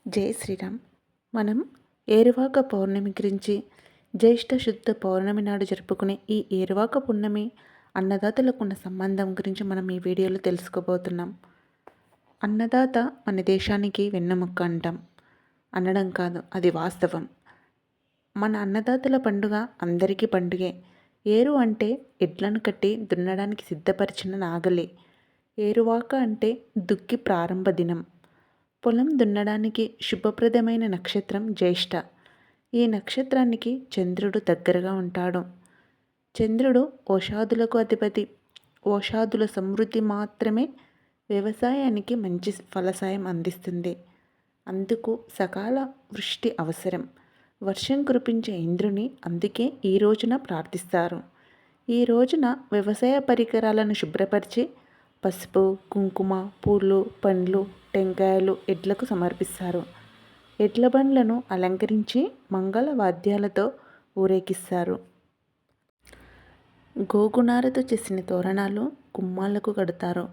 జై శ్రీరామ్. మనం ఏరువాక పౌర్ణమి గురించి, జ్యేష్ఠ శుద్ధ పౌర్ణమి నాడు జరుపుకునే ఈ ఏరువాక పున్నమి అన్నదాతలకు ఉన్న సంబంధం గురించి మనం ఈ వీడియోలో తెలుసుకోబోతున్నాం. అన్నదాత మన దేశానికి వెన్నెముక్క అంటాం. అనడం కాదు, అది వాస్తవం. మన అన్నదాతల పండుగ అందరికీ పండుగే. ఏరు అంటే ఎడ్లను కట్టి దున్నడానికి సిద్ధపరిచిన నాగలి. ఏరువాక అంటే దుక్కి ప్రారంభ దినం. పొలం దున్నడానికి శుభప్రదమైన నక్షత్రం జ్యేష్ఠ. ఈ నక్షత్రానికి చంద్రుడు దగ్గరగా ఉంటాడు. చంద్రుడు ఓషాదులకు అధిపతి. ఓషాదుల సమృద్ధి మాత్రమే వ్యవసాయానికి మంచి ఫలసాయం అందిస్తుంది. అందుకు సకాల వృష్టి అవసరం. వర్షం కురిపించే ఇంద్రుని అందుకే ఈ రోజున ప్రార్థిస్తారు. ఈ రోజున వ్యవసాయ పరికరాలను శుభ్రపరిచి పసుపు, కుంకుమ, పూలు, పండ్లు, టెంకాయలు ఎడ్లకు సమర్పిస్తారు. ఎడ్ల బండ్లను అలంకరించి మంగళ వాద్యాలతో ఊరేగిస్తారు. గోగునారతో చేసిన తోరణాలు గుమ్మాలకు కడతారు.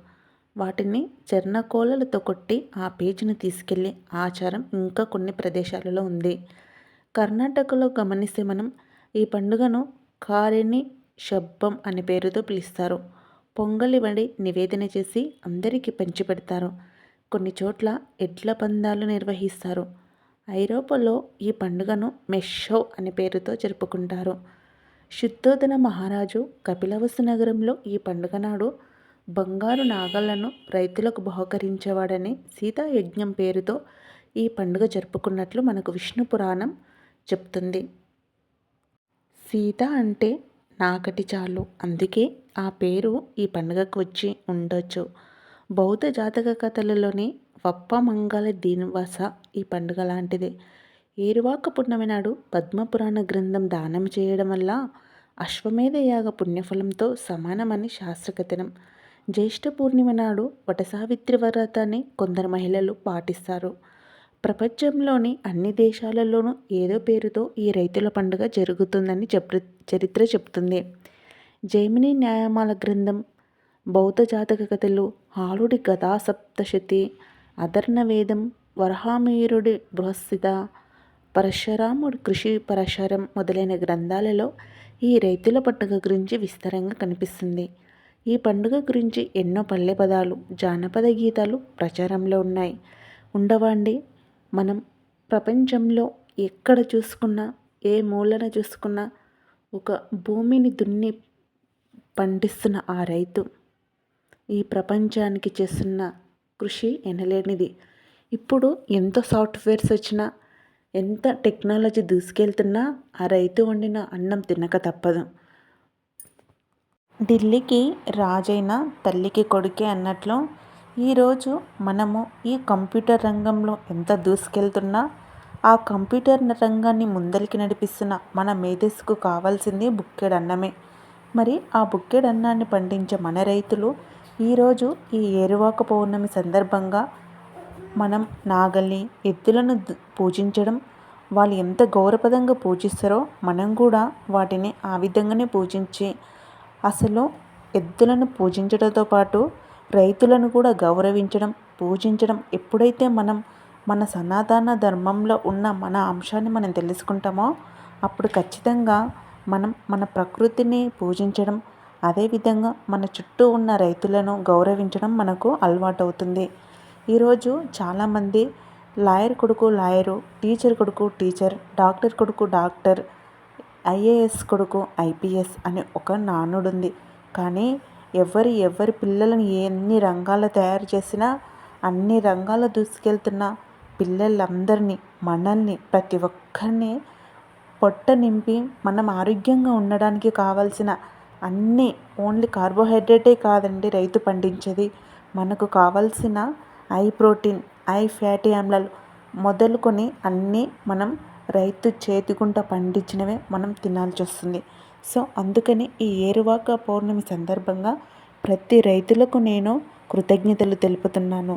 వాటిని చెర్నకోలలతో కొట్టి ఆ పేజీని తీసుకెళ్లే ఆచారం ఇంకా కొన్ని ప్రదేశాలలో ఉంది. కర్ణాటకలో గమనిస్తే మనం ఈ పండుగను కారెని షబ్బం అనే పేరుతో పిలుస్తారు. పొంగలి వడి నివేదన చేసి అందరికీ పంచిపెడతారు. కొన్ని చోట్ల ఎడ్ల పందాలు నిర్వహిస్తారు. ఐరోపాలో ఈ పండుగను మెషో అనే పేరుతో జరుపుకుంటారు. శుద్ధోదన మహారాజు కపిలవస్తు నగరంలో ఈ పండుగ నాడు బంగారు నాగళ్లను రైతులకు బహుకరించేవాడని సీతాయజ్ఞం పేరుతో ఈ పండుగ జరుపుకున్నట్లు మనకు విష్ణు పురాణం చెప్తుంది. సీత అంటే నాకటి చాలు, అందుకే ఆ పేరు ఈ పండుగకు వచ్చి ఉండొచ్చు. బౌద్ధ జాతక కథలలోని వప్ప మంగళ దీనివాస ఈ పండుగ లాంటిదే. ఏరువాక పున్నమి నాడు పద్మపురాణ గ్రంథం దానం చేయడం వల్ల అశ్వమేధ యాగ పుణ్యఫలంతో సమానమని శాస్త్రకథనం. జ్యేష్ఠ పూర్ణిమ నాడు వటసావిత్రి వ్రతాన్ని కొందరు మహిళలు పాటిస్తారు. ప్రపంచంలోని అన్ని దేశాలలోనూ ఏదో పేరుతో ఈ రైతుల పండుగ జరుగుతుందని చరిత్ర చెబుతుంది. జైమిని న్యాయమాల గ్రంథం, బౌద్ధ జాతక కథలు, ఆలుడి గదా సప్తశతి, అధర్ణ వేదం, వరహామీరుడి బృహస్సిత, పరశురాముడి కృషి పరశరం మొదలైన గ్రంథాలలో ఈ రైతుల పండుగ గురించి విస్తారంగా కనిపిస్తుంది. ఈ పండుగ గురించి ఎన్నో పల్లె పదాలు, జానపద గీతాలు ప్రచారంలో ఉన్నాయి. ఉండవండి, మనం ప్రపంచంలో ఎక్కడ చూసుకున్నా, ఏ మూలన చూసుకున్నా ఒక భూమిని దున్ని పండిస్తున్న ఆ రైతు ఈ ప్రపంచానికి చేస్తున్న కృషి ఎనలేనిది. ఇప్పుడు ఎంత సాఫ్ట్వేర్స్ వచ్చినా, ఎంత టెక్నాలజీ దూసుకెళ్తున్నా ఆ రైతు వండిన అన్నం తినక తప్పదు. ఢిల్లీకి రాజైన తల్లికి కొడుకే అన్నట్లు ఈరోజు మనము ఈ కంప్యూటర్ రంగంలో ఎంత దూసుకెళ్తున్నా ఆ కంప్యూటర్ రంగాన్ని ముందరికి నడిపిస్తున్న మన మేధస్సుకు కావాల్సింది బుక్కెడు అన్నమే. మరి ఆ బుక్కెడు అన్నాన్ని పండించే మన రైతులు ఈరోజు ఈ ఏరువాక పౌర్ణమి సందర్భంగా మనం నాగల్ని, ఎద్దులను పూజించడం, వాళ్ళు ఎంత గౌరవపదంగా పూజిస్తారో మనం కూడా వాటిని ఆ విధంగానే పూజించి, అసలు ఎద్దులను పూజించడంతో పాటు రైతులను కూడా గౌరవించడం, పూజించడం ఎప్పుడైతే మనం మన సనాతన ధర్మంలో ఉన్న మన అంశాన్ని మనం తెలుసుకుంటామో అప్పుడు ఖచ్చితంగా మనం మన ప్రకృతిని పూజించడం, అదేవిధంగా మన చుట్టూ ఉన్న రైతులను గౌరవించడం మనకు అలవాటు అవుతుంది. ఈరోజు చాలామంది లాయర్ కొడుకు లాయరు, టీచర్ కొడుకు టీచర్, డాక్టర్ కొడుకు డాక్టర్, ఐఏఎస్ కొడుకు ఐపీఎస్ అనే ఒక నానుడు ఉంది. కానీ ఎవరి పిల్లలను ఎన్ని రంగాలు తయారు చేసినా, అన్ని రంగాలు దూసుకెళ్తున్న పిల్లలందరినీ, మనల్ని, ప్రతి ఒక్కరిని పొట్ట నింపి మనం ఆరోగ్యంగా ఉండడానికి కావాల్సిన అన్నీ, ఓన్లీ కార్బోహైడ్రేటే కాదండి రైతు పండించేది. మనకు కావాల్సిన హై ప్రోటీన్, హై ఫ్యాటీ ఆమ్లాలు మొదలుకొని అన్నీ మనం రైతు చేతిగుంట పండించినవే మనం తినాల్సి వస్తుంది. సో అందుకని ఈ ఏరువాక పౌర్ణమి సందర్భంగా ప్రతి రైతులకు నేను కృతజ్ఞతలు తెలుపుతున్నాను.